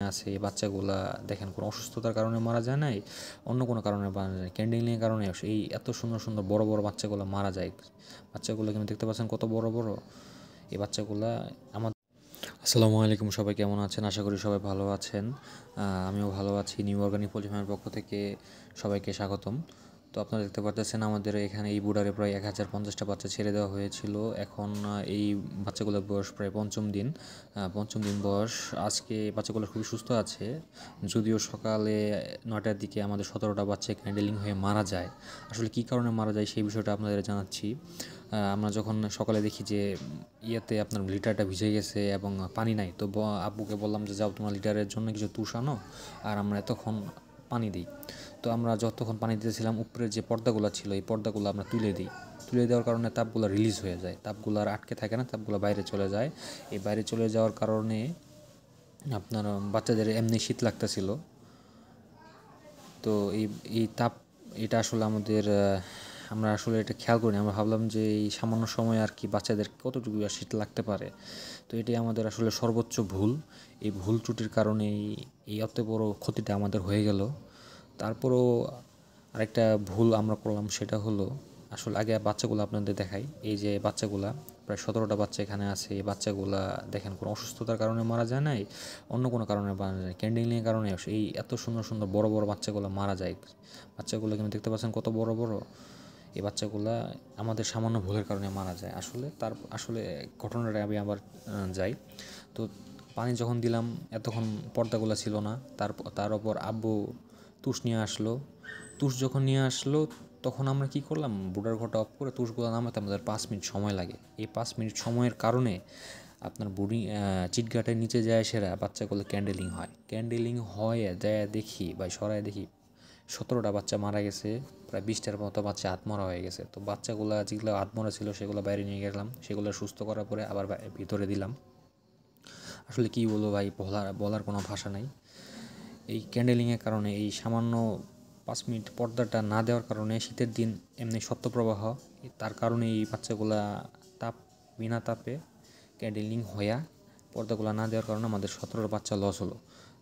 আছে এই বাচ্চাগুলা দেখেন কোনো অসুস্থতার কারণে মারা যায় নাই, অন্য কোনো কারণে মারা যায়, ক্যান্ডেলিংয়ের কারণে এই এত সুন্দর সুন্দর বড় বড় বাচ্চাগুলো মারা যায়। বাচ্চাগুলো কিন্তু দেখতে পাচ্ছেন কত বড় বড় এই বাচ্চাগুলা। আমাদের আসসালামু আলাইকুম, সবাই কেমন আছেন? আশা করি সবাই ভালো আছেন। আমিও ভালো আছি। নিউ অর্গানিক পোল্ট্রি ফার্মের পক্ষ থেকে সবাইকে স্বাগতম। তো আপনারা দেখতে পাচ্ছেন আমাদের এখানে এই বুডারে প্রায় 1050টা বাচ্চা ছেড়ে দেওয়া হয়েছিল। এখন এই বাচ্চাগুলোর বয়স প্রায় পঞ্চম দিন বয়স। আজকে বাচ্চাগুলো খুবই সুস্থ আছে, যদিও সকালে 9টার দিকে আমাদের 17টা বাচ্চা ক্যান্ডেলিং হয়ে মারা যায়। আসলে কী কারণে মারা যায় সেই বিষয়টা আপনাদের জানাচ্ছি। আমরা যখন সকালে দেখি যে আপনার লিটারটা ভিজে গেছে এবং পানি নাই, তো আব্বুকে বললাম যে যাও তোমার লিটারের জন্য কিছু তুষ আনো, আর আমরা এতক্ষণ পানি দিই। তো আমরা যতক্ষণ পানি দিতেছিলাম উপরের যে পর্দাগুলো ছিল এই পর্দাগুলো আমরা তুলে দেওয়ার কারণে তাপগুলো রিলিজ হয়ে যায়, তাপগুলো আর আটকে থাকে না, তাপগুলো বাইরে চলে যায়। এই বাইরে চলে যাওয়ার কারণে আপনার বাচ্চাদের এমনি শীত লাগতেছিল। তো এই তাপ এটা আসলে আমরা আসলে এটা খেয়াল করিনি। আমরা ভাবলাম যে এই সামান্য সময় আর কি বাচ্চাদের কতটুকু আর শীত লাগতে পারে। তো এটাই আমাদের আসলে সর্বোচ্চ ভুল। এই ভুল ত্রুটির কারণেই এই অত বড় ক্ষতিটা আমাদের হয়ে গেল। তারপরও আরেকটা ভুল আমরা করলাম, সেটা হলো আসলে আগে বাচ্চাগুলো আপনাদের দেখাই। এই যে বাচ্চাগুলা প্রায় 17টা বাচ্চা এখানে আছে। এই বাচ্চাগুলা দেখেন কোনো অসুস্থতার কারণে মারা যায় নাই, অন্য কোনো কারণে মারা যায়, ক্যান্ডেলিংয়ের কারণে এই এত সুন্দর সুন্দর বড় বড় বাচ্চাগুলো মারা যায়। বাচ্চাগুলো কিন্তু দেখতে পাচ্ছেন কত বড় বড় এই বাচ্চাগুলা আমাদের সামান্য ভুলের কারণে মারা যায়। আসলে ঘটনাটা আমি আবার যাই। তো পানি যখন দিলাম এতক্ষণ পর্দাগুলো ছিল না, তার ওপর আব্বু তুষ নিয়ে আসলো। তুষ যখন নিয়ে আসলো তখন আমরা কি করলাম, বুডার ঘরটা অফ করে তুষগুলো নামাতে আমাদের 5 মিনিট সময় লাগে। এই 5 মিনিট সময়ের কারণে আপনার চিটগাটের নিচে যায় সেরা বাচ্চাগুলো ক্যান্ডেলিং হয় যায় দেখি সরায় দেখি 17টা বাচ্চা মারা গেছে, প্রায় 20টার মতো বাচ্চা আত্মরা হয়ে গেছে। তো বাচ্চাগুলো যেগুলো আত্মরা ছিল সেগুলো বাইরে নিয়ে গেলাম, সেগুলো সুস্থ করার পরে আবার ভিতরে দিলাম। আসলে কী বলবো ভাই, বলার কোনো ভাষা নাই। এই ক্যান্ডেলিংয়ের কারণে এই সামান্য 5 মিনিট পর্দাটা না দেওয়ার কারণে শীতের দিন এমনি শৈত্যপ্রবাহ, তার কারণে এই বাচ্চাগুলা বিনা তাপে ক্যান্ডেলিং হইয়া পর্দাগুলো না দেওয়ার কারণে আমাদের 17টা বাচ্চা লস হলো।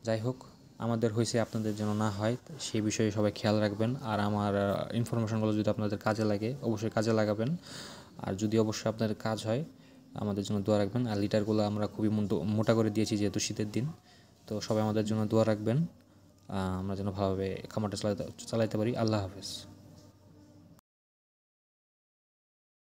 যাই হোক, আমাদের হয়েছে, আপনাদের যেন না হয় সেই বিষয়ে সবাই খেয়াল রাখবেন। আর আমার ইনফরমেশনগুলো যদি আপনাদের কাজে লাগে অবশ্যই কাজে লাগাবেন। আর যদি অবশ্যই আপনাদের কাজ হয় আমাদের জন্য দোয়া রাখবেন। আর লিটারগুলো আমরা খুবই মোটা করে দিয়েছি যেহেতু শীতের দিন। তো সবাই আমাদের জন্য দোয়া রাখবেন, আমরা যেন ভালোভাবে খামারটা চালাইতে পারি। আল্লাহ হাফেজ।